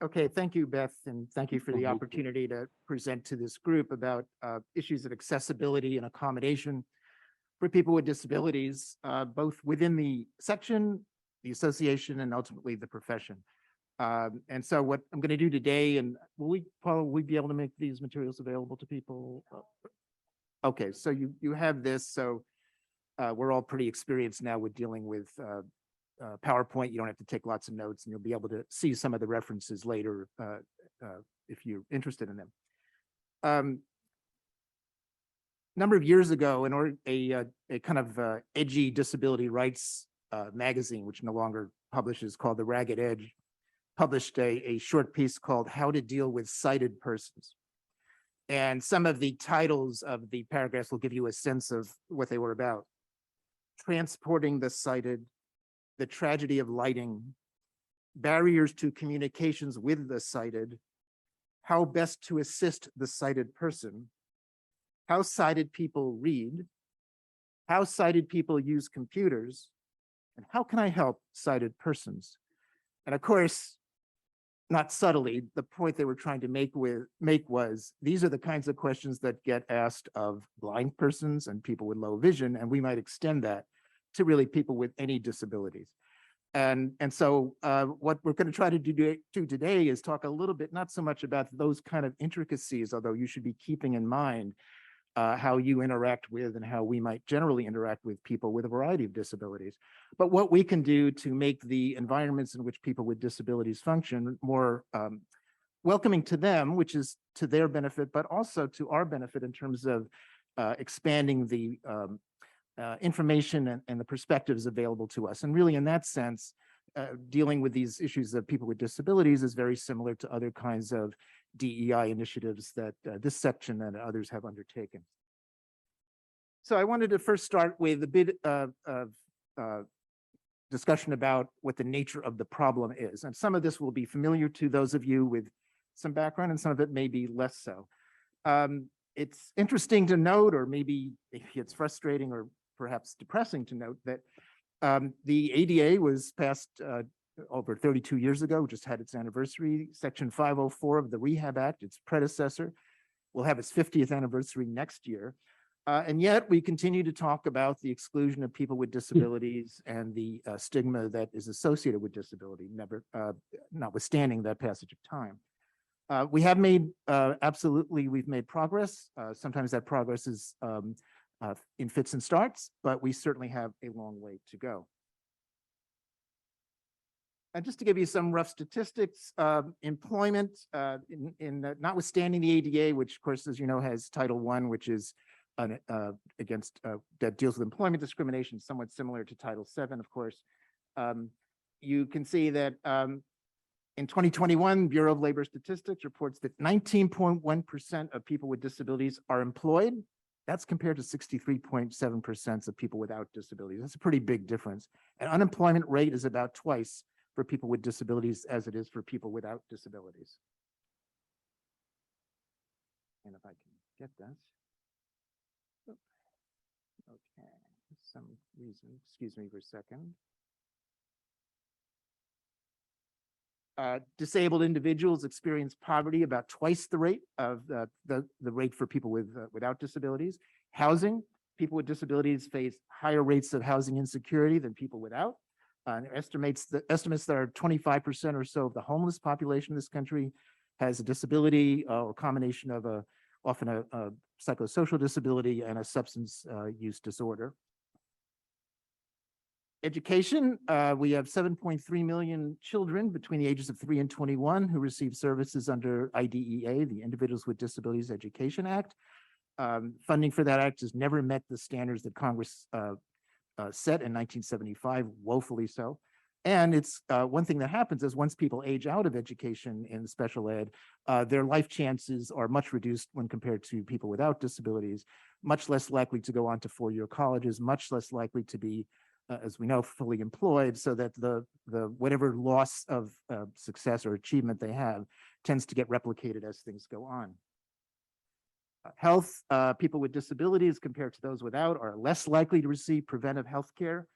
Okay, thank you, Beth, and thank you for the opportunity to present to this group about issues of accessibility and accommodation for people with disabilities, both within the section, the association, and ultimately the profession. And so what I'm going to do today, and Paul, will we be able to make these materials available to people? Okay, so you have this, so we're all pretty experienced now with dealing with PowerPoint. You don't have to take lots of notes, and you'll be able to see some of the references later if you're interested in them. Number of years ago, a kind of edgy disability rights magazine, which no longer publishes, called The Ragged Edge, published a short piece called How to Deal with Sighted Persons. And some of the titles of the paragraphs will give you a sense of what they were about. Transporting the sighted, the tragedy of lighting, barriers to communications with the sighted, how best to assist the sighted person, how sighted people read, how sighted people use computers, and how can I help sighted persons? And of course, not subtly, the point they were trying to make was, these are the kinds of questions that get asked of blind persons and people with low vision, and we might extend that to really people with any disabilities. And so what we're going to try to do today is talk a little bit, not so much about those kind of intricacies, although you should be keeping in mind how you interact with and how we might generally interact with people with a variety of disabilities, but what we can do to make the environments in which people with disabilities function more welcoming to them, which is to their benefit, but also to our benefit in terms of expanding the information and the perspectives available to us. And really, in that sense, dealing with these issues of people with disabilities is very similar to other kinds of DEI initiatives that this section and others have undertaken. So I wanted to first start with a bit of discussion about what the nature of the problem is. And some of this will be familiar to those of you with some background, and some of it may be less so. It's interesting to note, or maybe it's frustrating or perhaps depressing to note, that the ADA was passed over 32 years ago, just had its anniversary. Section 504 of the Rehab Act, its predecessor, will have its 50th anniversary next year. And yet we continue to talk about the exclusion of people with disabilities and the stigma that is associated with disability, notwithstanding that passage of time. We have made, absolutely, we've made progress. Sometimes that progress is in fits and starts, but we certainly have a long way to go. And just to give you some rough statistics, employment, notwithstanding the ADA, which of course, as you know, has Title I, which is that deals with employment discrimination, somewhat similar to Title VII, of course. You can see that in 2021, Bureau of Labor Statistics reports that 19.1% of people with disabilities are employed. That's compared to 63.7% of people without disabilities. That's a pretty big difference. And unemployment rate is about twice for people with disabilities as it is for people without disabilities. And if I can get that. Okay, for some reason, excuse me for a second. Disabled individuals experience poverty about twice the rate of the rate for people without disabilities. Housing, people with disabilities face higher rates of housing insecurity than people without. Estimates that are 25% or so of the homeless population in this country has a disability or combination of often a psychosocial disability and a substance use disorder. Education, we have 7.3 million children between the ages of 3 and 21 who receive services under IDEA, the Individuals with Disabilities Education Act. Funding for that act has never met the standards that Congress set in 1975, woefully so. And it's one thing that happens is once people age out of education in special ed, their life chances are much reduced when compared to people without disabilities, much less likely to go on to four-year colleges, much less likely to be, as we know, fully employed, so that the whatever loss of success or achievement they have tends to get replicated as things go on. Health, people with disabilities compared to those without are less likely to receive preventive health care,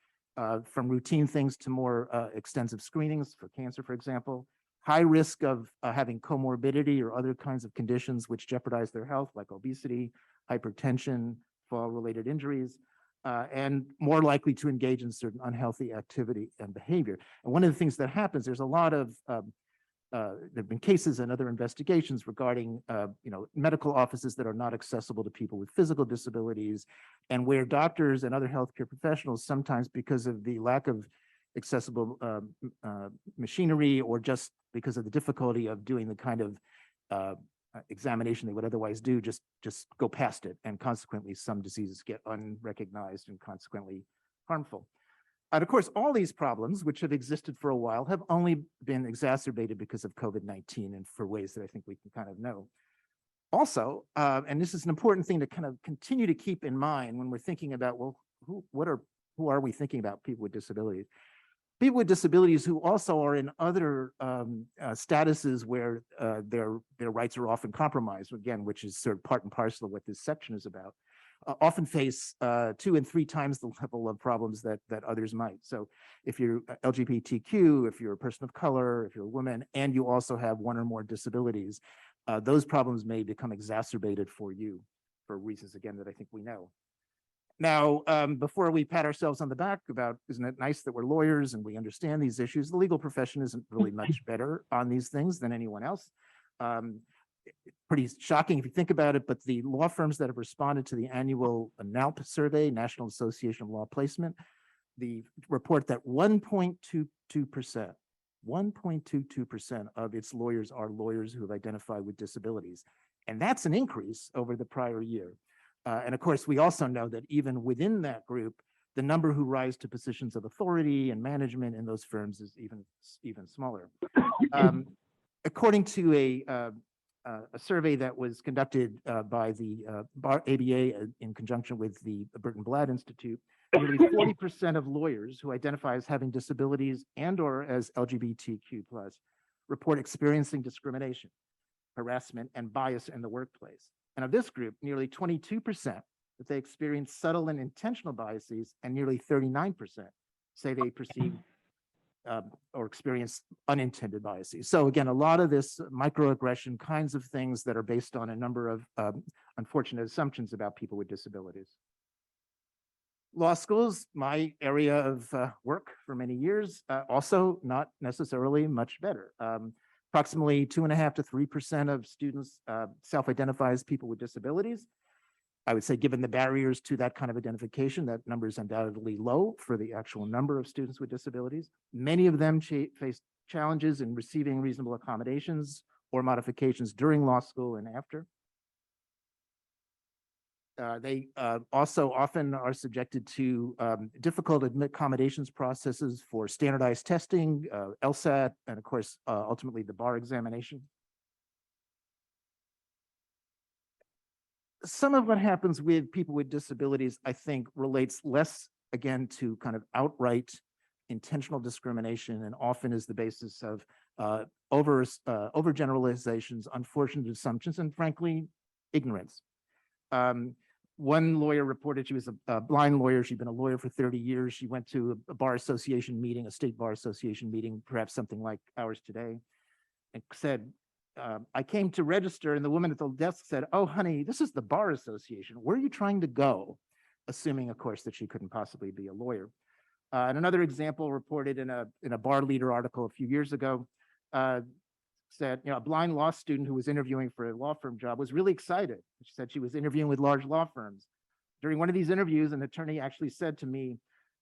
from routine things to more extensive screenings for cancer, for example. high risk of having comorbidity or other kinds of conditions which jeopardize their health, like obesity, hypertension, fall-related injuries, and more likely to engage in certain unhealthy activity and behavior. And one of the things that happens, there's a lot of there have been cases and other investigations regarding medical offices that are not accessible to people with physical disabilities, and where doctors and other healthcare professionals, sometimes because of the lack of accessible machinery, or just because of the difficulty of doing the kind of examination they would otherwise do, just go past it, and consequently some diseases get unrecognized and consequently harmful. And of course, all these problems, which have existed for a while, have only been exacerbated because of COVID-19, and for ways that I think we can kind of know. Also, and this is an important thing to kind of continue to keep in mind when we're thinking about, well, who are we thinking about? People with disabilities. People with disabilities who also are in other statuses where their rights are often compromised, again, which is sort of part and parcel of what this section is about, often face 2 and 3 times the level of problems that others might. So if you're LGBTQ, if you're a person of color, if you're a woman, and you also have one or more disabilities, those problems may become exacerbated for you for reasons, again, that I think we know. Now, before we pat ourselves on the back about, isn't it nice that we're lawyers and we understand these issues, the legal profession isn't really much better on these things than anyone else. Pretty shocking if you think about it, but the law firms that have responded to the annual NALP survey, National Association of Law Placement, the report that 1.22% of its lawyers are lawyers who have identified with disabilities. And that's an increase over the prior year. And of course, we also know that even within that group, the number who rise to positions of authority and management in those firms is even smaller. According to a survey that was conducted by the ABA in conjunction with the Burton Blatt Institute, nearly 40% of lawyers who identify as having disabilities and or as LGBTQ+ report experiencing discrimination, harassment, and bias in the workplace. And of this group, nearly 22% that they experience subtle and intentional biases, and nearly 39% say they perceive or experience unintended biases. So again, a lot of this microaggression kinds of things that are based on a number of unfortunate assumptions about people with disabilities. Law schools, my area of work for many years, also not necessarily much better. Approximately 2.5% to 3% of students self-identify as people with disabilities. I would say, given the barriers to that kind of identification, that number is undoubtedly low for the actual number of students with disabilities. Many of them face challenges in receiving reasonable accommodations or modifications during law school and after. They also often are subjected to difficult accommodations processes for standardized testing, LSAT, and of course, ultimately the bar examination. Some of what happens with people with disabilities, I think, relates less, again, to kind of outright intentional discrimination, and often is the basis of overgeneralizations, unfortunate assumptions, and frankly, ignorance. One lawyer reported, she was a blind lawyer. She'd been a lawyer for 30 years. She went to a bar association meeting, a state bar association meeting, perhaps something like ours today, and said, I came to register, and the woman at the desk said, oh, honey, this is the bar association. Where are you trying to go? Assuming, of course, that she couldn't possibly be a lawyer. And another example reported in a Bar Leader article a few years ago, said, a blind law student who was interviewing for a law firm job was really excited. She said she was interviewing with large law firms. During one of these interviews, an attorney actually said to me,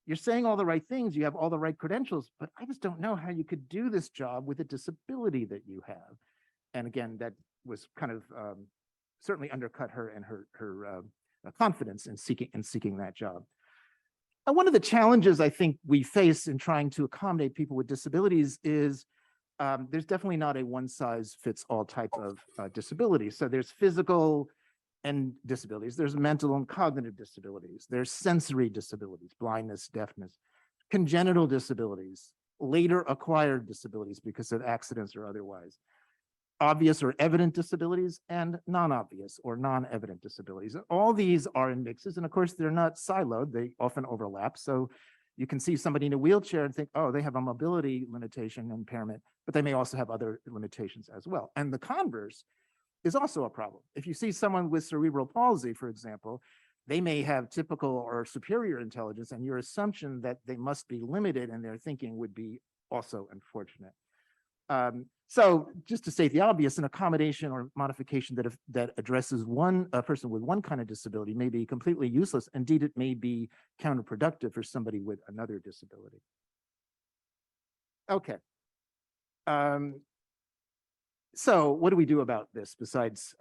you're saying all the right things, you have all the right credentials, but I just don't know how you could do this job with a disability that you have. And again, that was kind of certainly undercut her and her confidence in seeking that job. And one of the challenges I think we face in trying to accommodate people with disabilities is there's definitely not a one-size-fits-all type of disability. So there's physical and disabilities, there's mental and cognitive disabilities, there's sensory disabilities, blindness, deafness, congenital disabilities, later acquired disabilities because of accidents or otherwise, obvious or evident disabilities, and non-obvious or non-evident disabilities. All these are in mixes, and of course, they're not siloed, they often overlap. So You can see somebody in a wheelchair and think, oh, they have a mobility limitation impairment, but they may also have other limitations as well. And the converse is also a problem. If you see someone with cerebral palsy, for example, they may have typical or superior intelligence, and your assumption that they must be limited in their thinking would be also unfortunate. So just to state the obvious, an accommodation or modification that addresses a person with one kind of disability may be completely useless. Indeed, it may be counterproductive for somebody with another disability. Okay. So what do we do about this besides,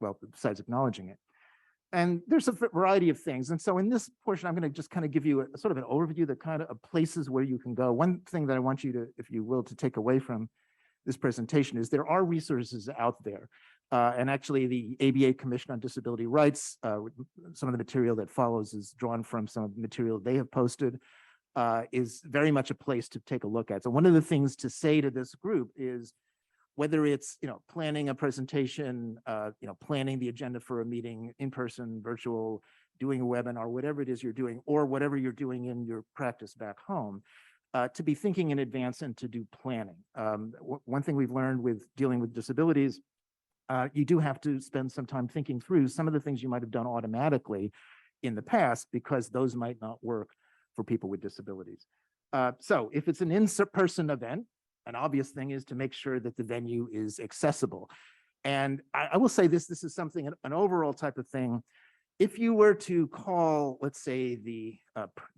besides acknowledging it? And there's a variety of things. And so in this portion, I'm going to just kind of give you a sort of an overview, the kind of places where you can go. One thing that I want you to, if you will, to take away from this presentation is there are resources out there. And actually the ABA Commission on Disability Rights, some of the material that follows is drawn from some of the material they have posted, is very much a place to take a look at. So one of the things to say to this group is, whether it's, planning a presentation, planning the agenda for a meeting in person, virtual, doing a webinar, whatever it is you're doing, or whatever you're doing in your practice back home, to be thinking in advance and to do planning. One thing we've learned with dealing with disabilities, you do have to spend some time thinking through some of the things you might have done automatically in the past, because those might not work for people with disabilities. So if it's an in-person event, an obvious thing is to make sure that the venue is accessible. And I will say this is something, an overall type of thing. If you were to call, let's say, the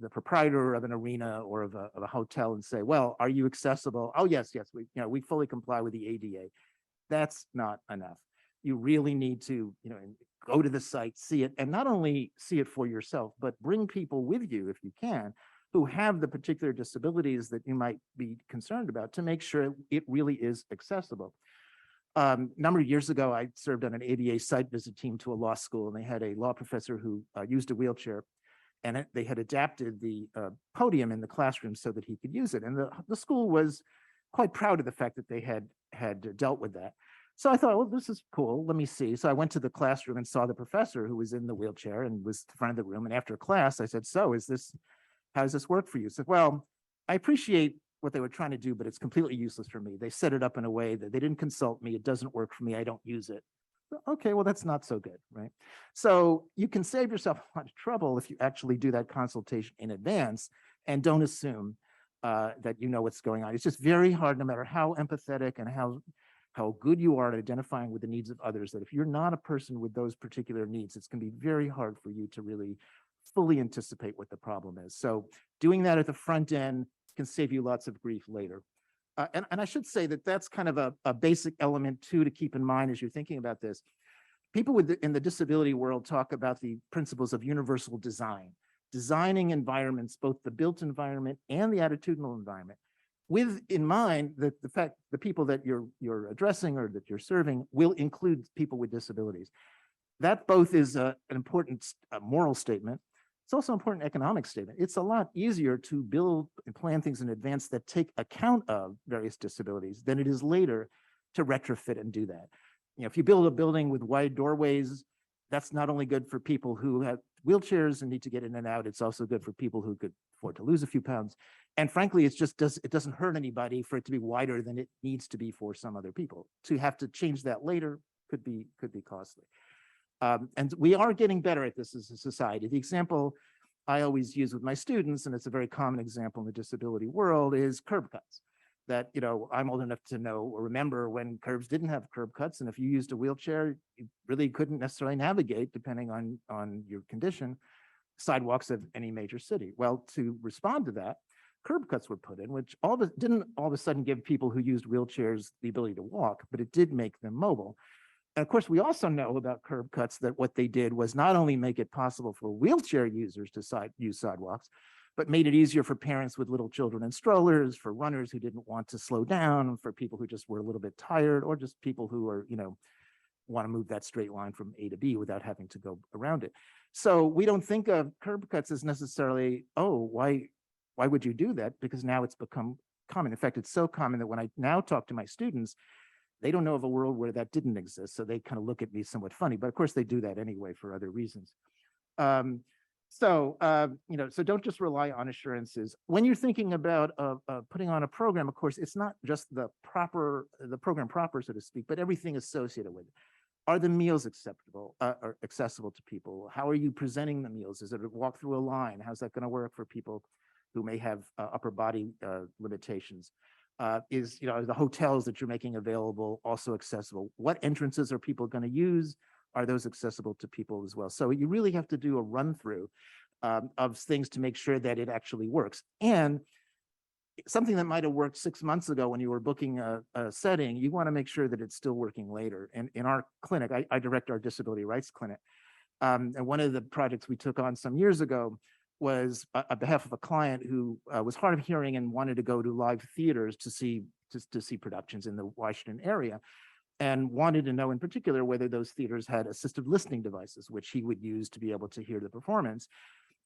proprietor of an arena or of a hotel and say, well, are you accessible? Oh, yes, we fully comply with the ADA. That's not enough. You really need to, go to the site, see it, and not only see it for yourself, but bring people with you if you can, who have the particular disabilities that you might be concerned about, to make sure it really is accessible. A number of years ago, I served on an ADA site visit team to a law school, and they had a law professor who used a wheelchair, and they had adapted the podium in the classroom so that he could use it. And the school was quite proud of the fact that they had dealt with that. So I thought, well, this is cool. Let me see. So I went to the classroom and saw the professor who was in the wheelchair and was in front of the room. And after class, I said, so how does this work for you? So, well, I appreciate what they were trying to do, but it's completely useless for me. They set it up in a way that they didn't consult me. It doesn't work for me. I don't use it. Okay, well, that's not so good, right? So you can save yourself a lot of trouble if you actually do that consultation in advance and don't assume that you know what's going on. It's just very hard, no matter how empathetic and how good you are at identifying with the needs of others, that if you're not a person with those particular needs, it's going to be very hard for you to really fully anticipate what the problem is. So doing that at the front end can save you lots of grief later. And I should say that that's kind of a basic element too to keep in mind as you're thinking about this. People in the disability world talk about the principles of universal design, designing environments, both the built environment and the attitudinal environment, with in mind that the fact the people that you're addressing or that you're serving will include people with disabilities. That both is an important moral statement. It's also an important economic statement. It's a lot easier to build and plan things in advance that take account of various disabilities than it is later to retrofit and do that. If you build a building with wide doorways, that's not only good for people who have wheelchairs and need to get in and out, it's also good for people who could afford to lose a few pounds. And frankly, it doesn't hurt anybody for it to be wider than it needs to be for some other people. To have to change that later could be costly. And we are getting better at this as a society. The example I always use with my students, and it's a very common example in the disability world, is curb cuts. That, I'm old enough to know or remember when curbs didn't have curb cuts, and if you used a wheelchair, you really couldn't necessarily navigate, depending on your condition, sidewalks of any major city. Well, to respond to that, curb cuts were put in, which didn't all of a sudden give people who used wheelchairs the ability to walk, but it did make them mobile. And of course, we also know about curb cuts that what they did was not only make it possible for wheelchair users to use sidewalks, but made it easier for parents with little children in strollers, for runners who didn't want to slow down, for people who just were a little bit tired, or just people who are, want to move that straight line from A to B without having to go around it. So we don't think of curb cuts as necessarily, oh, why would you do that? Because now it's become common. In fact, it's so common that when I now talk to my students, they don't know of a world where that didn't exist. So they kind of look at me somewhat funny, but of course they do that anyway for other reasons. So, so don't just rely on assurances. When you're thinking about putting on a program, of course, it's not just the program proper, so to speak, but everything associated with it. Are the meals acceptable or accessible to people? How are you presenting the meals? Is it a walk through a line? How's that going to work for people who may have upper body limitations? Are the hotels that you're making available also accessible? What entrances are people going to use? Are those accessible to people as well? So you really have to do a run through of things to make sure that it actually works. And something that might have worked 6 months ago when you were booking a setting, you want to make sure that it's still working later. And in our clinic, I direct our disability rights clinic. And one of the projects we took on some years ago was on behalf of a client who was hard of hearing and wanted to go to live theaters to see productions in the Washington area, and wanted to know in particular whether those theaters had assistive listening devices, which he would use to be able to hear the performance.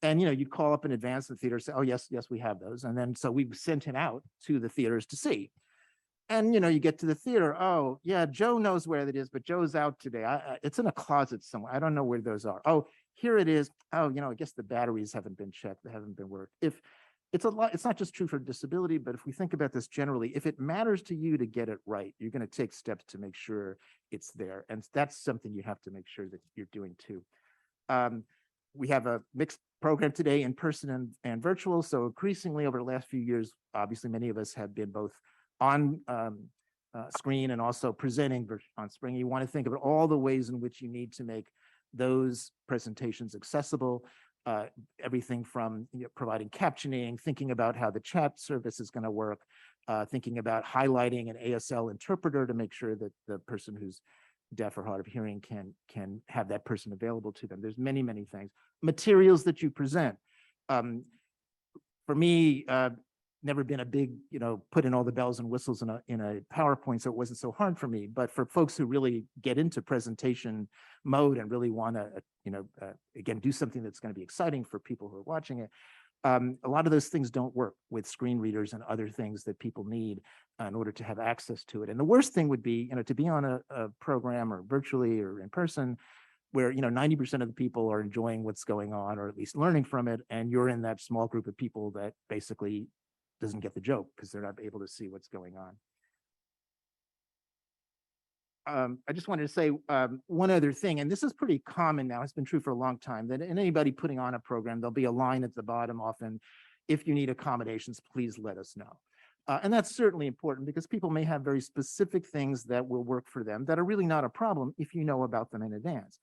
And you'd call up in advance the theater, say, oh yes, we have those. And then so we sent him out to the theaters to see. And you get to the theater, oh yeah, Joe knows where it is, but Joe's out today. It's in a closet somewhere. I don't know where those are. Oh, here it is. Oh, I guess the batteries haven't been checked, they haven't been worked. If it's not just true for disability, but if we think about this generally, if it matters to you to get it right, you're going to take steps to make sure it's there. And that's something you have to make sure that you're doing too. We have a mixed program today, in person and virtual. So increasingly over the last few years, obviously many of us have been both on screen and also presenting on screen. You want to think about all the ways in which you need to make those presentations accessible. Everything from providing captioning, thinking about how the chat service is going to work, thinking about highlighting an ASL interpreter to make sure that the person who's deaf or hard of hearing can have that person available to them. There's many things. Materials that you present. For me, never been a big, put in all the bells and whistles in a PowerPoint, so it wasn't so hard for me. But for folks who really get into presentation mode and really want to, again, do something that's going to be exciting for people who are watching it, a lot of those things don't work with screen readers and other things that people need in order to have access to it. And the worst thing would be, to be on a program or virtually or in person where 90% of the people are enjoying what's going on or at least learning from it, and you're in that small group of people that basically doesn't get the joke because they're not able to see what's going on. I just wanted to say one other thing, and this is pretty common now, it's been true for a long time, that in anybody putting on a program, there'll be a line at the bottom often, if you need accommodations, please let us know. And that's certainly important because people may have very specific things that will work for them that are really not a problem if you know about them in advance.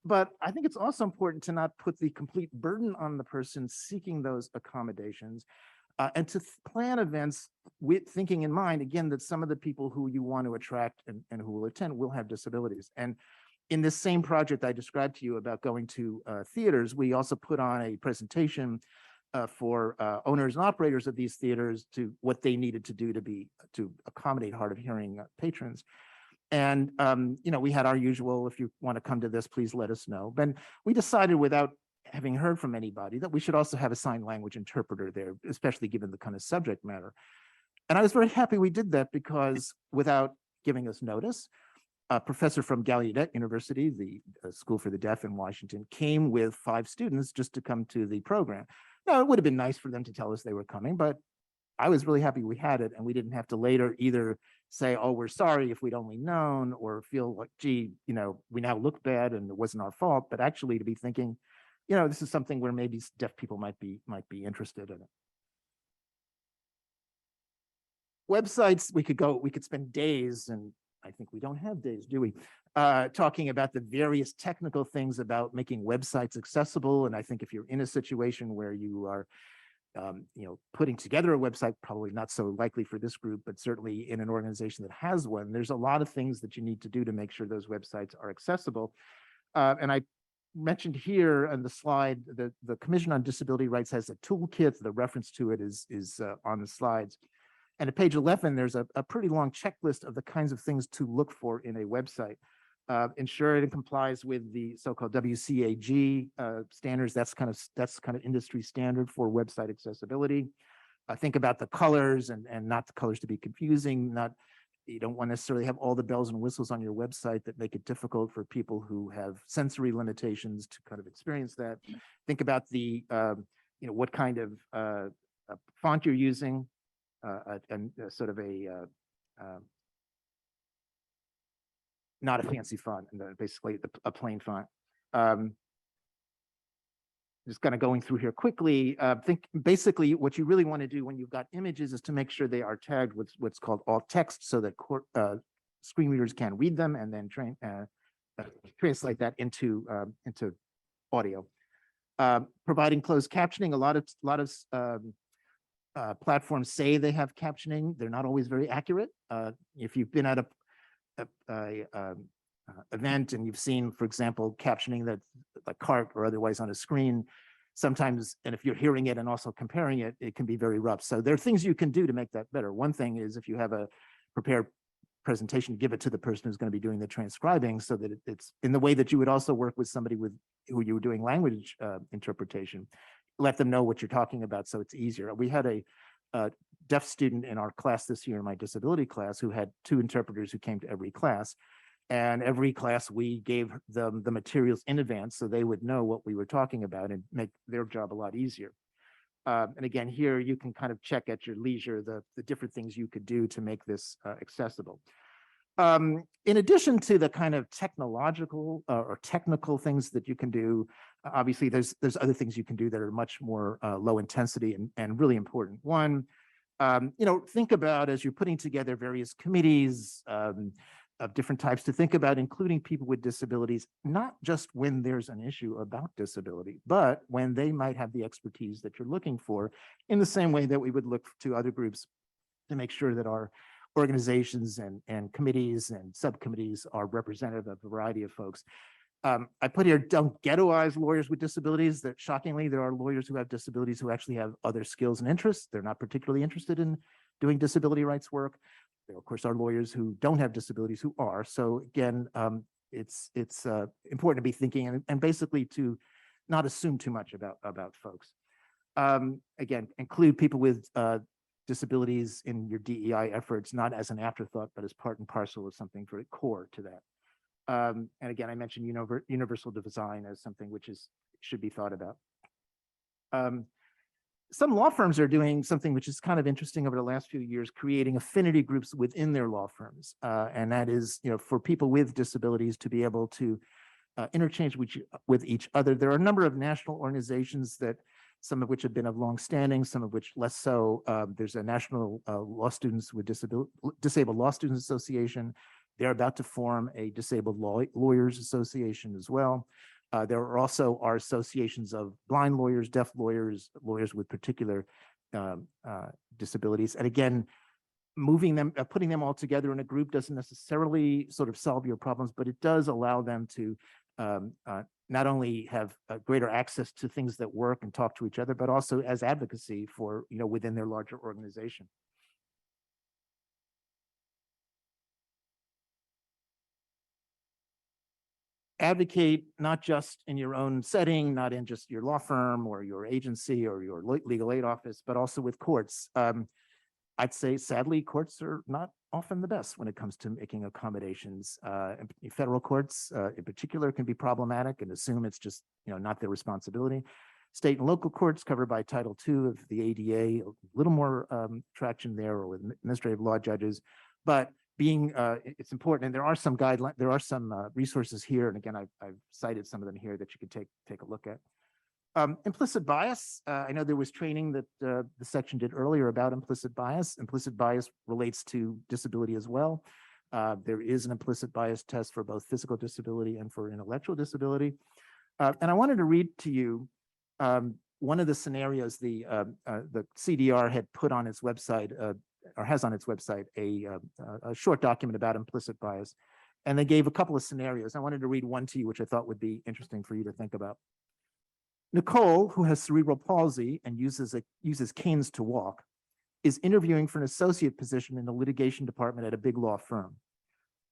But I think it's also important to not put the complete burden on the person seeking those accommodations, and to plan events with thinking in mind, again, that some of the people who you want to attract and who will attend will have disabilities. And in this same project I described to you about going to theaters, we also put on a presentation for owners and operators of these theaters to what they needed to do to accommodate hard of hearing patrons. And we had our usual, if you want to come to this, please let us know. But we decided, without having heard from anybody, that we should also have a sign language interpreter there, especially given the kind of subject matter. And I was very happy we did that because without giving us notice, a professor from Gallaudet University, the School for the Deaf in Washington, came with 5 students just to come to the program. Now, it would have been nice for them to tell us they were coming, but I was really happy we had it, and we didn't have to later either say, oh, we're sorry if we'd only known, or feel like, gee, we now look bad and it wasn't our fault, but actually to be thinking, this is something where maybe deaf people might be interested in it. Websites, we could spend days, and I think we don't have days, do we? Talking about the various technical things about making websites accessible. And I think if you're in a situation where you are putting together a website, probably not so likely for this group, but certainly in an organization that has one, there's a lot of things that you need to do to make sure those websites are accessible. And I mentioned here on the slide, the Commission on Disability Rights has a toolkit. The reference to it is on the slides. And at page 11, there's a pretty long checklist of the kinds of things to look for in a website. Ensure it complies with the so-called WCAG standards. That's kind of industry standard for website accessibility. Think about the colors and not the colors to be confusing, not You don't want to necessarily have all the bells and whistles on your website that make it difficult for people who have sensory limitations to kind of experience that. Think about the, what kind of font you're using, and sort of not a fancy font, and basically a plain font. Just kind of going through here quickly. Think basically what you really want to do when you've got images is to make sure they are tagged with what's called alt text, so that screen readers can read them and then translate that into audio. Providing closed captioning. A lot of platforms say they have captioning. They're not always very accurate. If you've been at a event and you've seen, for example, captioning that's like cart or otherwise on a screen, sometimes, and if you're hearing it and also comparing it, it can be very rough. So there are things you can do to make that better. One thing is, if you have a prepared presentation, give it to the person who's going to be doing the transcribing, so that it's in the way that you would also work with somebody who you were doing language interpretation. Let them know what you're talking about, so it's easier. We had a deaf student in our class this year, in my disability class, who had 2 interpreters who came to every class. And every class, we gave them the materials in advance so they would know what we were talking about and make their job a lot easier. And again, here you can kind of check at your leisure the different things you could do to make this accessible. In addition to the kind of technological or technical things that you can do, obviously there's other things you can do that are much more low intensity and really important. One, think about, as you're putting together various committees of different types, to think about including people with disabilities, not just when there's an issue about disability, but when they might have the expertise that you're looking for, in the same way that we would look to other groups to make sure that our organizations and committees and subcommittees are representative of a variety of folks. I put here, don't ghettoize lawyers with disabilities. That shockingly, there are lawyers who have disabilities who actually have other skills and interests. They're not particularly interested in doing disability rights work. There, of course, are lawyers who don't have disabilities who are. So again, it's important to be thinking and basically to not assume too much about folks. Again, include people with disabilities in your DEI efforts, not as an afterthought, but as part and parcel of something very core to that. And again, I mentioned universal design as something which should be thought about. Some law firms are doing something which is kind of interesting over the last few years, creating affinity groups within their law firms. And that is, for people with disabilities to be able to interchange with each other. There are a number of national organizations that, some of which have been of long standing, some of which less so. There's a National Law Students with Disabled Law Students Association. They're about to form a Disabled Lawyers Association as well. There are also associations of blind lawyers, deaf lawyers, lawyers with particular disabilities. And again, moving them, putting them all together in a group doesn't necessarily sort of solve your problems, but it does allow them to not only have greater access to things that work and talk to each other, but also as advocacy for, within their larger organization. Advocate not just in your own setting, not in just your law firm or your agency or your legal aid office, but also with courts. I'd say, sadly, courts are not often the best when it comes to making accommodations. Federal courts, in particular, can be problematic and assume it's just, not their responsibility. State and local courts covered by Title II of the ADA, a little more traction there, or with administrative law judges, but it's important, and there are some guidelines, there are some resources here, and again, I've cited some of them here that you can take a look at. Implicit bias. I know there was training that the section did earlier about implicit bias. Implicit bias relates to disability as well. There is an implicit bias test for both physical disability and for intellectual disability. And I wanted to read to you one of the scenarios the CDR had put on its website, or has on its website, a short document about implicit bias. And they gave a couple of scenarios. I wanted to read one to you, which I thought would be interesting for you to think about. Nicole, who has cerebral palsy and uses canes to walk, is interviewing for an associate position in the litigation department at a big law firm.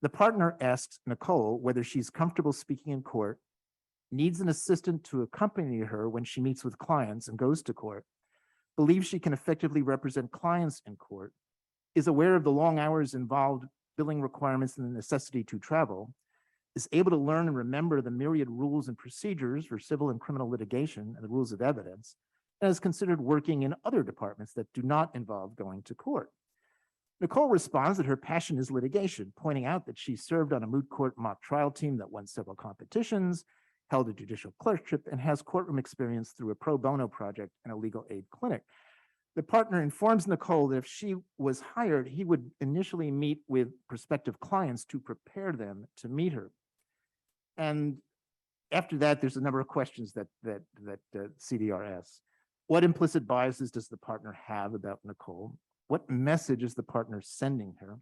The partner asks Nicole whether she's comfortable speaking in court, needs an assistant to accompany her when she meets with clients and goes to court, believes she can effectively represent clients in court, is aware of the long hours involved billing requirements, and the necessity to travel, is able to learn and remember the myriad rules and procedures for civil and criminal litigation and the rules of evidence, and is considered working in other departments that do not involve going to court. Nicole responds that her passion is litigation, pointing out that she served on a moot court mock trial team that won several competitions, held a judicial clerkship, and has courtroom experience through a pro bono project and a legal aid clinic. The partner informs Nicole that if she was hired, he would initially meet with prospective clients to prepare them to meet her. And after that, there's a number of questions that CDR asks. What implicit biases does the partner have about Nicole? What message is the partner sending her?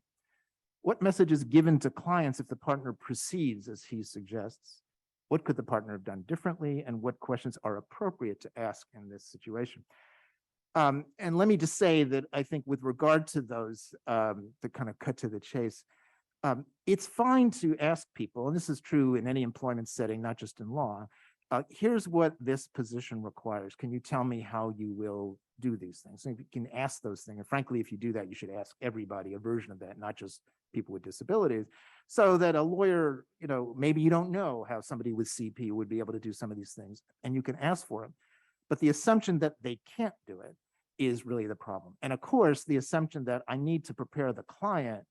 What message is given to clients if the partner proceeds as he suggests? What could the partner have done differently? And what questions are appropriate to ask in this situation? And let me just say that I think with regard to those, to kind of cut to the chase, it's fine to ask people, and this is true in any employment setting, not just in law, here's what this position requires. Can you tell me how you will do these things? And you can ask those things. And frankly, if you do that, you should ask everybody a version of that, not just people with disabilities, so that a lawyer, maybe you don't know how somebody with CP would be able to do some of these things, and you can ask for them. But the assumption that they can't do it is really the problem. And of course, the assumption that I need to prepare the client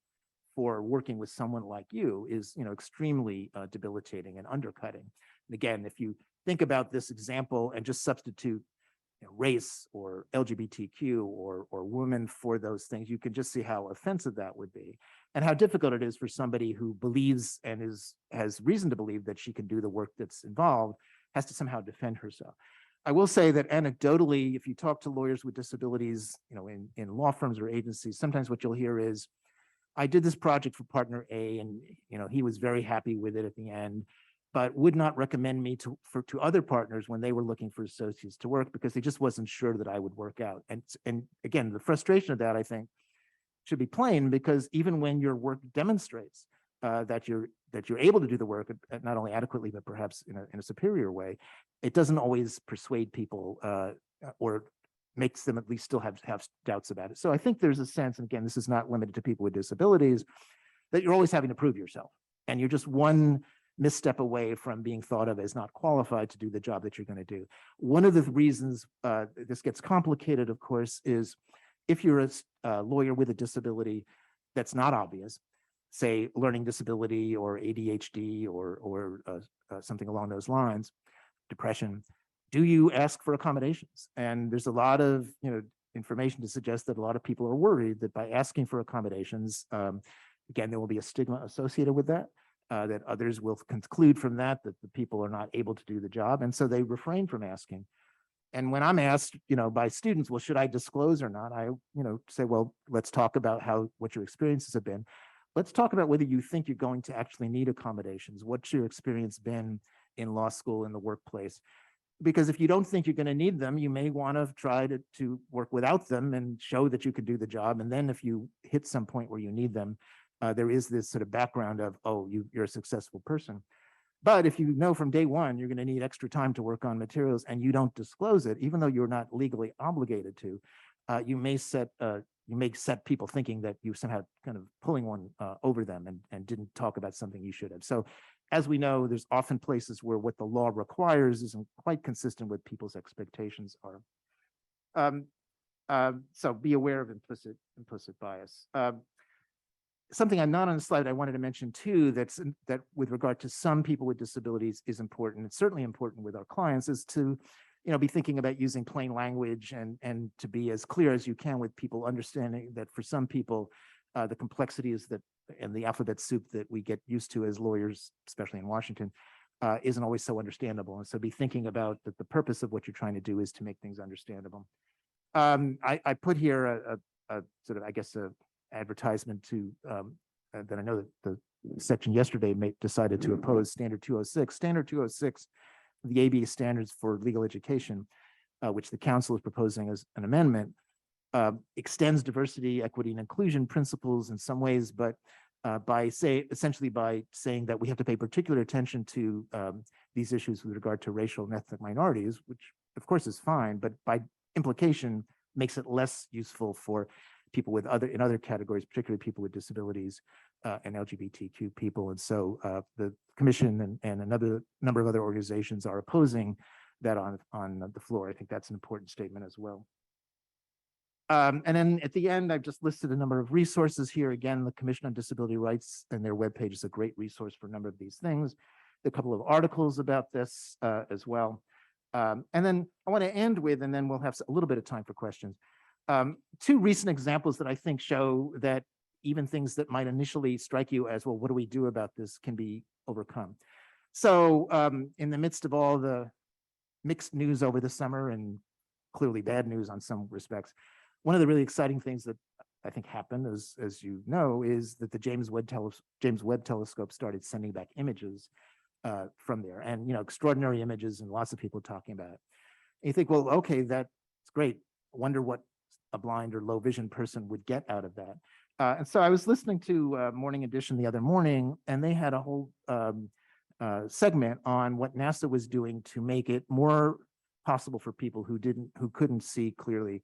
for working with someone like you is, extremely debilitating and undercutting. And again, if you think about this example and just substitute race or LGBTQ or women for those things, you can just see how offensive that would be and how difficult it is for somebody who believes and has reason to believe that she can do the work that's involved, has to somehow defend herself. I will say that anecdotally, if you talk to lawyers with disabilities, in law firms or agencies, sometimes what you'll hear is, I did this project for partner A, and he was very happy with it at the end, but would not recommend me to other partners when they were looking for associates to work because they just wasn't sure that I would work out. And again, the frustration of that, I think, should be plain, because even when your work demonstrates that you're able to do the work not only adequately but perhaps in a superior way, it doesn't always persuade people or makes them at least still have doubts about it. So I think there's a sense, and again, this is not limited to people with disabilities, that you're always having to prove yourself, and you're just one misstep away from being thought of as not qualified to do the job that you're going to do. One of the reasons this gets complicated, of course, is if you're a lawyer with a disability that's not obvious, say learning disability or ADHD or something along those lines, depression, do you ask for accommodations? And there's a lot of information to suggest that a lot of people are worried that by asking for accommodations, again, there will be a stigma associated with that, that others will conclude from that the people are not able to do the job. And so they refrain from asking. And when I'm asked, by students, well, should I disclose or not? I, say, well, let's talk about what your experiences have been. Let's talk about whether you think you're going to actually need accommodations. What's your experience been in law school, in the workplace? Because if you don't think you're going to need them, you may want to try to work without them and show that you could do the job. And then if you hit some point where you need them, there is this sort of background of, oh, you're a successful person. But if you know from day one, you're going to need extra time to work on materials and you don't disclose it, even though you're not legally obligated to, you may set people thinking that you somehow kind of pulling one over them and didn't talk about something you should have. So as we know, there's often places where what the law requires isn't quite consistent with people's expectations are. So be aware of implicit bias. Something I'm not on the slide I wanted to mention too, that with regard to some people with disabilities is important. It's certainly important with our clients, is to be thinking about using plain language and to be as clear as you can with people, understanding that for some people, the complexities and the alphabet soup that we get used to as lawyers, especially in Washington, isn't always so understandable. And so be thinking about that the purpose of what you're trying to do is to make things understandable. I put here a sort of, I guess, a advertisement to that I know that the section yesterday decided to oppose Standard 206. Standard 206, the ABA standards for legal education, which the council is proposing as an amendment, extends diversity, equity, and inclusion principles in some ways, but essentially by saying that we have to pay particular attention to these issues with regard to racial and ethnic minorities, which of course is fine, but by implication makes it less useful for people with in other categories, particularly people with disabilities, and LGBTQ people. And so the commission and another number of other organizations are opposing that on the floor. I think that's an important statement as well. And then at the end, I've just listed a number of resources here. Again, the Commission on Disability Rights and their webpage is a great resource for a number of these things. A couple of articles about this as well. And then I want to end with, and then we'll have a little bit of time for questions. Two recent examples that I think show that even things that might initially strike you as, well, what do we do about this, can be overcome. So in the midst of all the mixed news over the summer, and clearly bad news on some respects, one of the really exciting things that I think happened, as you know, is that the James Webb Telescope started sending back images from there, and extraordinary images, and lots of people talking about it. And you think, well, okay, that's great. I wonder what a blind or low vision person would get out of that. And so I was listening to Morning Edition the other morning, and they had a whole segment on what NASA was doing to make it more possible for people who couldn't see clearly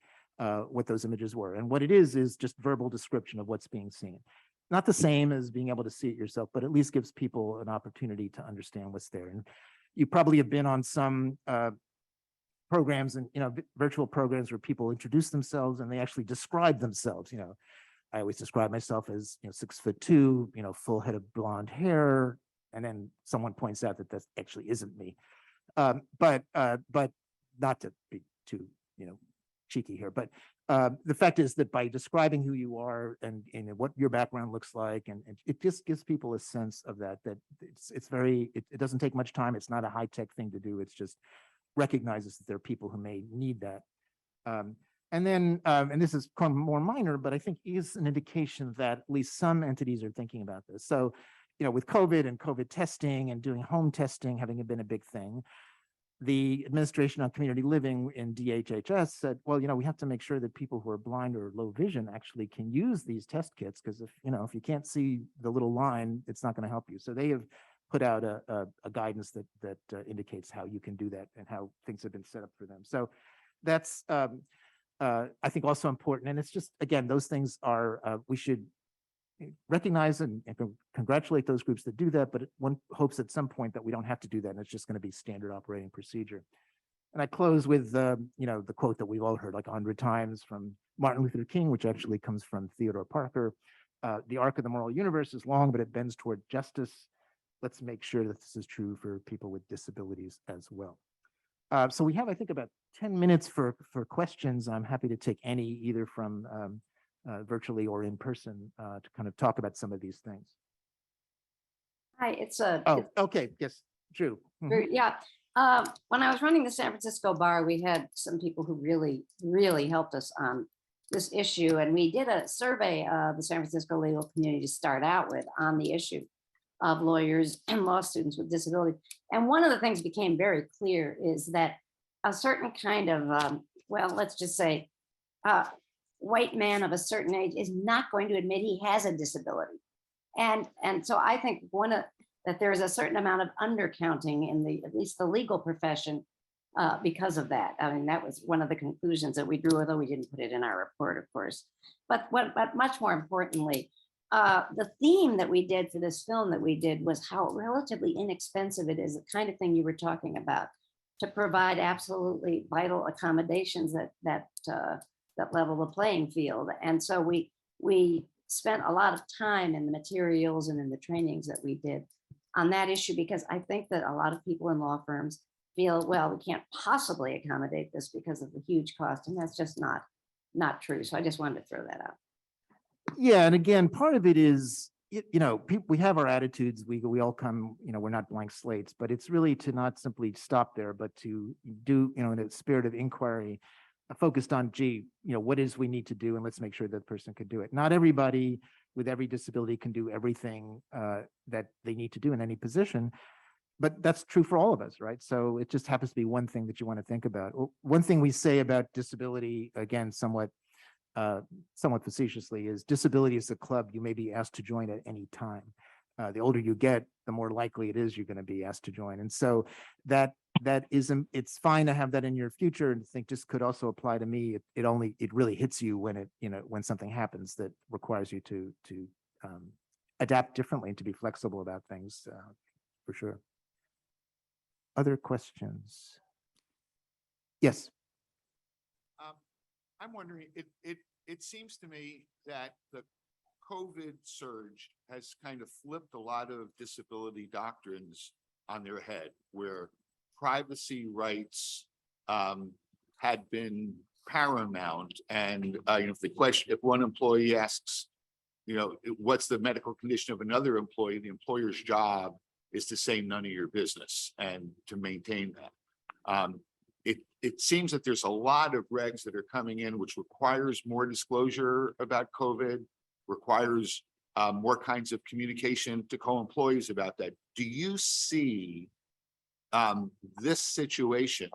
what those images were. And what it is just verbal description of what's being seen. Not the same as being able to see it yourself, but at least gives people an opportunity to understand what's there. And you probably have been on some programs and virtual programs where people introduce themselves and they actually describe themselves. I always describe myself as 6'2", full head of blonde hair, and then someone points out that actually isn't me. But not to be too cheeky here, but the fact is that by describing who you are and what your background looks like, and it just gives people a sense of that it doesn't take much time. It's not a high-tech thing to do. It's just recognizes that there are people who may need that. And then, and this is more minor, but I think is an indication that at least some entities are thinking about this. So, with COVID and COVID testing and doing home testing having been a big thing, the Administration on Community Living in DHHS said, well, we have to make sure that people who are blind or low vision actually can use these test kits, because if you can't see the little line, it's not going to help you. So they have put out a guidance that indicates how you can do that and how things have been set up for them. So that's, I think, also important. And it's just, again, those things are, we should recognize and congratulate those groups that do that, but one hopes at some point that we don't have to do that, and it's just going to be standard operating procedure. And I close with the quote that we've all heard like 100 times from Martin Luther King, which actually comes from Theodore Parker. The arc of the moral universe is long, but it bends toward justice. Let's make sure that this is true for people with disabilities as well. So we have, I think, about 10 minutes for questions. I'm happy to take any, either from virtually or in person, to kind of talk about some of these things. Hi, it's okay, yes, Drew. Yeah. When I was running the San Francisco bar, we had some people who really helped us on this issue, and we did a survey of the San Francisco legal community to start out with on the issue of lawyers and law students with disabilities. And one of the things became very clear is that a certain kind of, well, let's just say, white man of a certain age is not going to admit he has a disability. And so I think that there is a certain amount of undercounting in at least the legal profession because of that. I mean, that was one of the conclusions that we drew, although we didn't put it in our report, of course. But much more importantly, the theme that we did for this film that we did was how relatively inexpensive it is, the kind of thing you were talking about, to provide absolutely vital accommodations that level the playing field. And so we spent a lot of time in the materials and in the trainings that we did on that issue, because I think that a lot of people in law firms feel, well, we can't possibly accommodate this because of the huge cost, and that's just not true. So I just wanted to throw that out. Yeah, and again, part of it is, we have our attitudes. We all come, we're not blank slates, but it's really to not simply stop there, but to do, in a spirit of inquiry, focused on, what is we need to do, and let's make sure that person can do it. Not everybody with every disability can do everything that they need to do in any position, but that's true for all of us, right? So it just happens to be one thing that you want to think about. One thing we say about disability, again, somewhat facetiously, is disability is a club you may be asked to join at any time. The older you get, the more likely it is you're going to be asked to join. And so that isn't, it's fine to have that in your future and think this could also apply to me. It really hits you when when something happens that requires you to adapt differently and to be flexible about things, for sure. Other questions? Yes. I'm wondering, it seems to me that the COVID surge has kind of flipped a lot of disability doctrines on their head, where privacy rights had been paramount. And if one employee asks, what's the medical condition of another employee, the employer's job is to say none of your business and to maintain that. It seems that there's a lot of regs that are coming in, which requires more disclosure about COVID, requires more kinds of communication to co-employees about that. Do you see this situation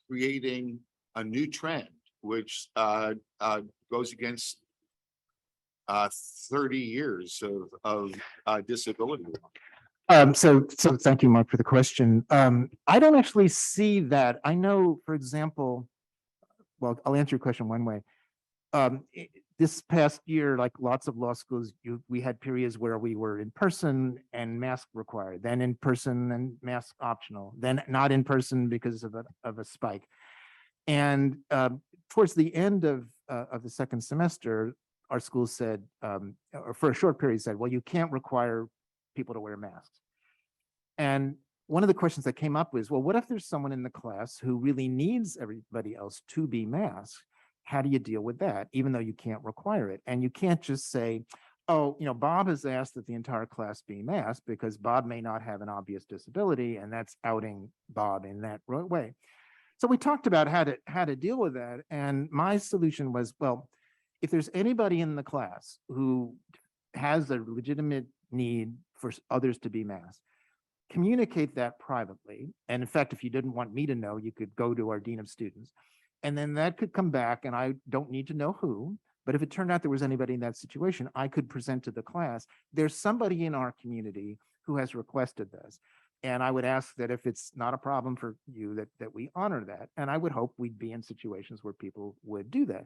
creating a new trend, which goes against 30 years of disability law? So thank you, Mark, for the question. I don't actually see that. I know, for example, well, I'll answer your question one way. This past year, like lots of law schools, we had periods where we were in person and mask required, then in person and mask optional, then not in person because of a spike. And towards the end of the second semester, our school said, or for a short period said, well, you can't require people to wear masks. And one of the questions that came up was, well, what if there's someone in the class who really needs everybody else to be masked? How do you deal with that, even though you can't require it? And you can't just say, oh, Bob has asked that the entire class be masked because Bob may not have an obvious disability, and that's outing Bob in that way. So we talked about how to deal with that. And my solution was, well, if there's anybody in the class who has a legitimate need for others to be masked, communicate that privately. And in fact, if you didn't want me to know, you could go to our dean of students. And then that could come back, and I don't need to know who, but if it turned out there was anybody in that situation, I could present to the class, there's somebody in our community who has requested this. And I would ask that if it's not a problem for you, that we honor that. And I would hope we'd be in situations where people would do that.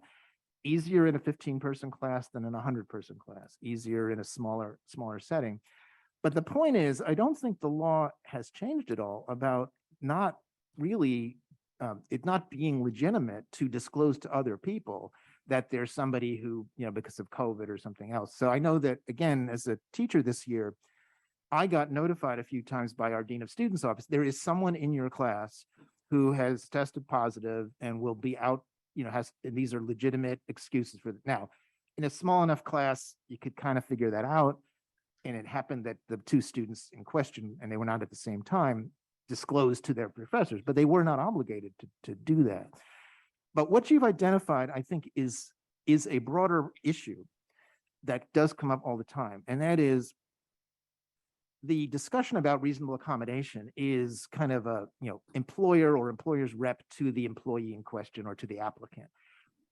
Easier in a 15-person class than in a 100-person class, easier in a smaller setting. But the point is, I don't think the law has changed at all about not really it not being legitimate to disclose to other people that there's somebody who, because of COVID or something else. So I know that, again, as a teacher this year, I got notified a few times by our Dean of Students office, there is someone in your class who has tested positive and will be out, and these are legitimate excuses for that. Now, in a small enough class, you could kind of figure that out. And it happened that the two students in question, and they were not at the same time, disclosed to their professors, but they were not obligated to do that. But what you've identified, I think, is a broader issue that does come up all the time. And that is the discussion about reasonable accommodation is kind of a, employer or employer's rep to the employee in question or to the applicant.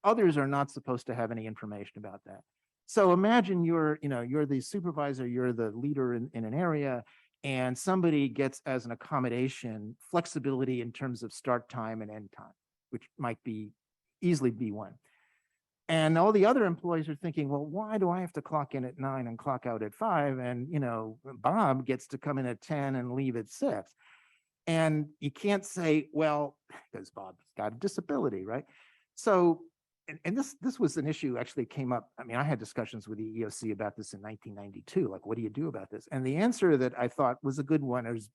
Others are not supposed to have any information about that. So imagine you're the supervisor, you're the leader in an area, and somebody gets as an accommodation flexibility in terms of start time and end time, which might easily be one. And all the other employees are thinking, well, why do I have to clock in at 9 and clock out at 5? And, Bob gets to come in at 10 and leave at 6. And you can't say, well, because Bob's got a disability, right? So, and this was an issue actually came up. I mean, I had discussions with the EEOC about this in 1992. Like, what do you do about this? And the answer that I thought was a good one, is,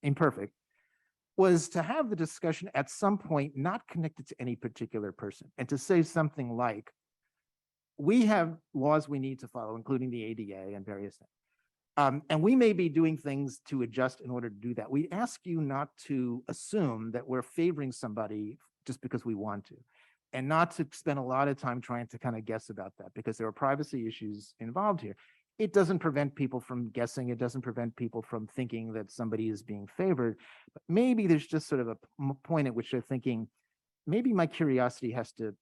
imperfect, was to have the discussion at some point not connected to any particular person, and to say something like, we have laws we need to follow, including the ADA and various things. And we may be doing things to adjust in order to do that. We ask you not to assume that we're favoring somebody just because we want to, and not to spend a lot of time trying to kind of guess about that, because there are privacy issues involved here. It doesn't prevent people from guessing. It doesn't prevent people from thinking that somebody is being favored. But maybe there's just sort of a point at which they're thinking, maybe my curiosity has to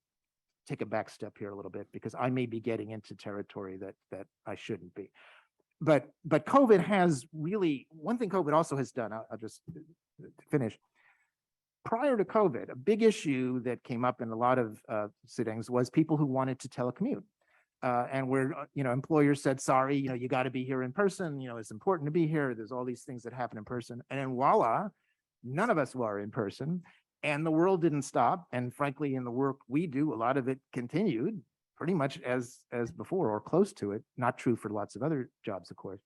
take a back step here a little bit, because I may be getting into territory that I shouldn't be. But COVID has really, one thing COVID also has done, I'll just finish. Prior to COVID, a big issue that came up in a lot of sittings was people who wanted to telecommute. And where, employers said, sorry, you got to be here in person, it's important to be here. There's all these things that happen in person. And then voila, none of us were in person and the world didn't stop. And frankly, in the work we do, a lot of it continued pretty much as before or close to it. Not true for lots of other jobs, of course.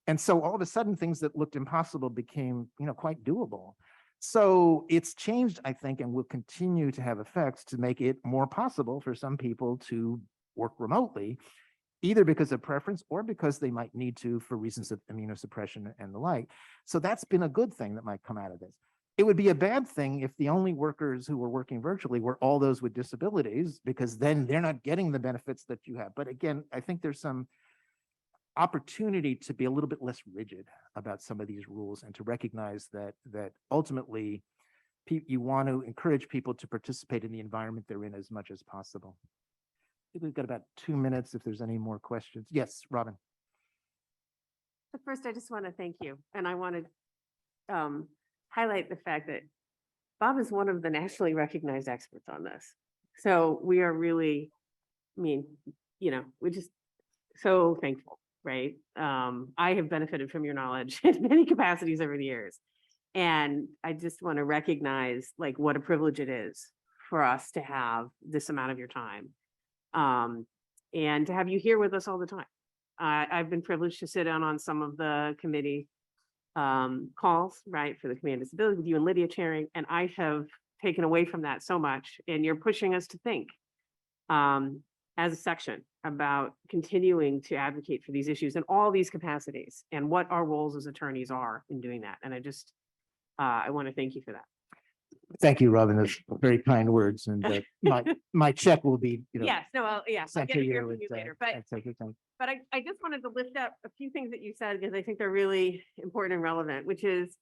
And so all of a sudden, things that looked impossible became, quite doable. So it's changed, I think, and will continue to have effects to make it more possible for some people to work remotely, either because of preference or because they might need to for reasons of immunosuppression and the like. So that's been a good thing that might come out of this. It would be a bad thing if the only workers who were working virtually were all those with disabilities, because then they're not getting the benefits that you have. But again, I think there's some opportunity to be a little bit less rigid about some of these rules and to recognize that ultimately you want to encourage people to participate in the environment they're in as much as possible. I think we've got about 2 minutes if there's any more questions. Yes, Robin. But first, I just want to thank you. And I want to highlight the fact that Bob is one of the nationally recognized experts on this. So we are really, we're just so thankful, right? I have benefited from your knowledge in many capacities over the years. And I just want to recognize like what a privilege it is for us to have this amount of your time. And to have you here with us all the time. I've been privileged to sit on some of the committee calls, right, for the Committee on Disability with you and Lydia chairing, and I have taken away from that so much, and you're pushing us to think as a section about continuing to advocate for these issues in all these capacities and what our roles as attorneys are in doing that. And I want to thank you for that. Thank you, Robin. Those very kind words. And my check will be, Yes, no, yes, I'll sent get to to hear you from you with, later, but everything. But I just wanted to lift up a few things that you said because I think they're really important and relevant, which is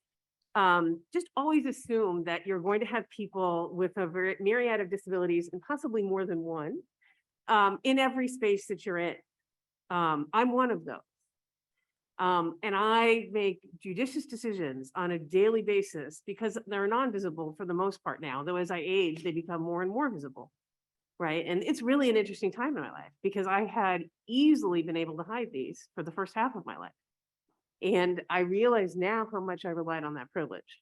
just always assume that you're going to have people with a myriad of disabilities and possibly more than one in every space that you're in. I'm one of those. And I make judicious decisions on a daily basis because they're non-visible for the most part now, though as I age, they become more and more visible. Right. And it's really an interesting time in my life because I had easily been able to hide these for the first half of my life. And I realize now how much I relied on that privilege,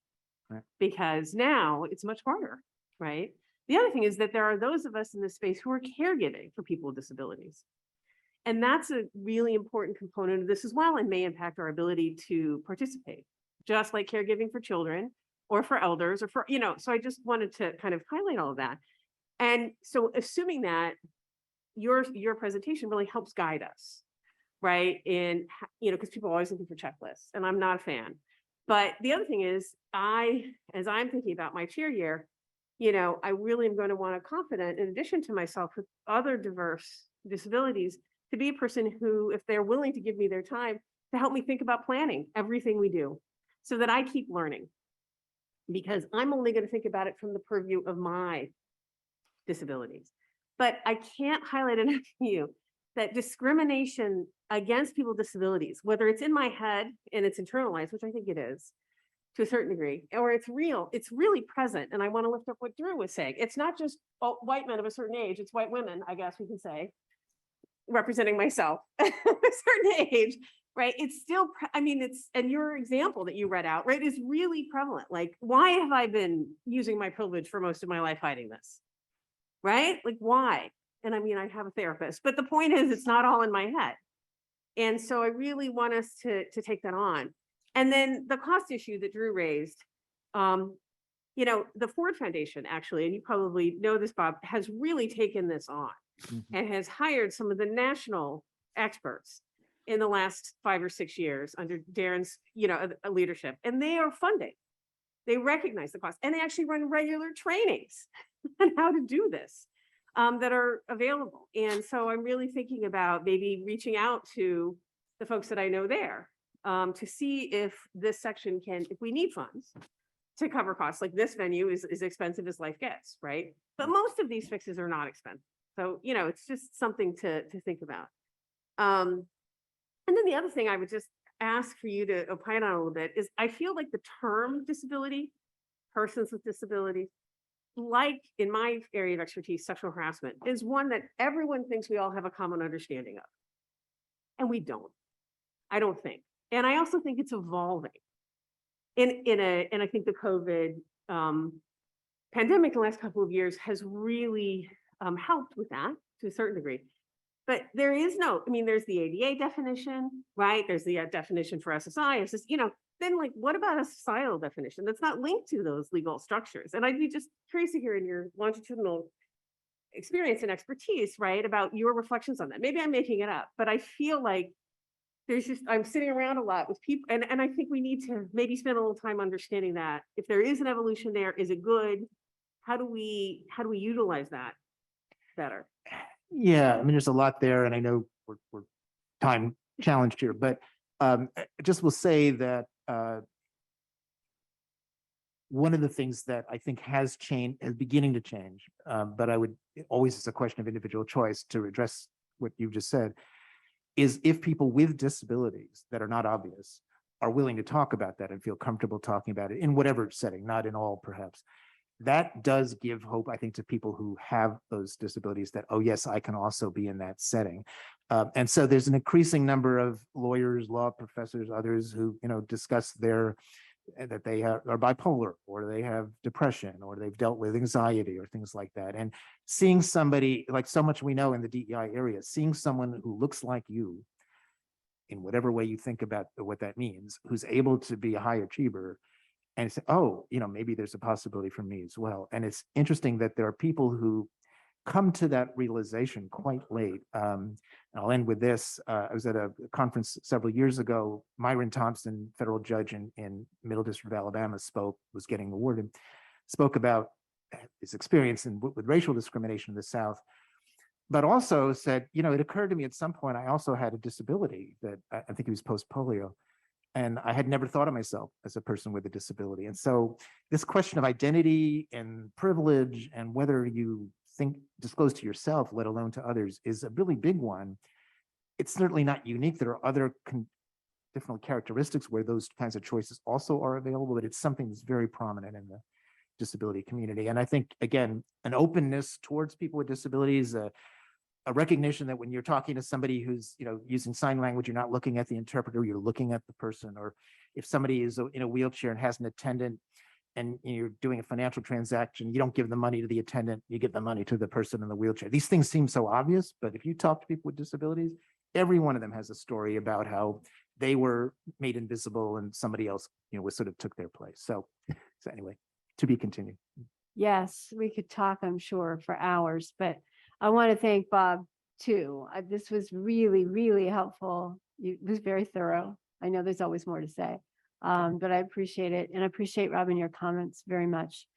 right, because now it's much harder. Right. The other thing is that there are those of us in this space who are caregiving for people with disabilities. And that's a really important component of this as well and may impact our ability to participate, just like caregiving for children or for elders or for, so I just wanted to kind of highlight all of that. And so assuming that your presentation really helps guide us, right? And, because people are always looking for checklists and I'm not a fan. But the other thing is as I'm thinking about my chair year, I really am going to want a confident, in addition to myself with other diverse disabilities, to be a person who, if they're willing to give me their time, to help me think about planning everything we do so that I keep learning. Because I'm only going to think about it from the purview of my disabilities. But I can't highlight enough to you that discrimination against people with disabilities, whether it's in my head and it's internalized, which I think it is to a certain degree, or it's real, it's really present. And I want to lift up what Drew was saying. It's not just white men of a certain age, it's white women, I guess we can say, representing myself at a certain age, right? It's still, and your example that you read out, right, is really prevalent. Like, why have I been using my privilege for most of my life hiding this? Right? Like, why? And I have a therapist, but the point is it's not all in my head. And so I really want us to take that on. And then the cost issue that Drew raised, the Ford Foundation actually, and you probably know this, Bob, has really taken this on and has hired some of the national experts in the last 5 or 6 years under Darren's, leadership, and they are funding. They recognize the cost and they actually run regular trainings on how to do this that are available. And so I'm really thinking about maybe reaching out to the folks that I know there to see if this section can, if we need funds to cover costs. Like this venue is expensive as life gets, right? But most of these fixes are not expensive. So, it's just something to think about. And then the other thing I would just ask for you to opine on a little bit is I feel like the term disability, persons with disabilities, like in my area of expertise, sexual harassment is one that everyone thinks we all have a common understanding of. And we don't, I don't think. And I also think it's evolving. And I think the COVID pandemic the last couple of years has really helped with that to a certain degree. But there is no, I mean, there's the ADA definition, right? There's the definition for SSI, then like, what about a societal definition that's not linked to those legal structures? And I'd be just curious to hear in your longitudinal experience and expertise, right, about your reflections on that. Maybe I'm making it up, but I feel like I'm sitting around a lot with people, and I think we need to maybe spend a little time understanding that. If there is an evolution there, is it good? How do we utilize that better? Yeah, I mean, there's a lot there, and I know we're time challenged here, but I just will say that one of the things that I think has changed, is beginning to change, but I would always, it's a question of individual choice to address what you just said, is if people with disabilities that are not obvious are willing to talk about that and feel comfortable talking about it in whatever setting, not in all perhaps. That does give hope, I think, to people who have those disabilities that, oh, yes, I can also be in that setting. And so there's an increasing number of lawyers, law professors, others who, discuss that they are bipolar, or they have depression, or they've dealt with anxiety or things like that. And seeing somebody, like so much we know in the DEI area, seeing someone who looks like you in whatever way you think about what that means, who's able to be a high achiever, and say, oh, maybe there's a possibility for me as well. And it's interesting that there are people who come to that realization quite late. And I'll end with this. I was at a conference several years ago. Myron Thompson, federal judge in Middle District of Alabama, was getting awarded, spoke about his experience with racial discrimination in the South, but also said, it occurred to me at some point, I also had a disability that I think it was post-polio. And I had never thought of myself as a person with a disability. And so this question of identity and privilege and whether you disclose to yourself, let alone to others, is a really big one. It's certainly not unique. There are other different characteristics where those kinds of choices also are available, but it's something that's very prominent in the disability community. And I think, again, an openness towards people with disabilities, a recognition that when you're talking to somebody who's using sign language, you're not looking at the interpreter, you're looking at the person. Or if somebody is in a wheelchair and has an attendant and you're doing a financial transaction, you don't give the money to the attendant, you give the money to the person in the wheelchair. These things seem so obvious, but if you talk to people with disabilities, every one of them has a story about how they were made invisible and somebody else sort of took their place. So anyway, to be continued. Yes, we could talk, I'm sure, for hours, but I want to thank Bob too. This was really, really helpful. It was very thorough. I know there's always more to say, but I appreciate it. And I appreciate, Robin, your comments very much.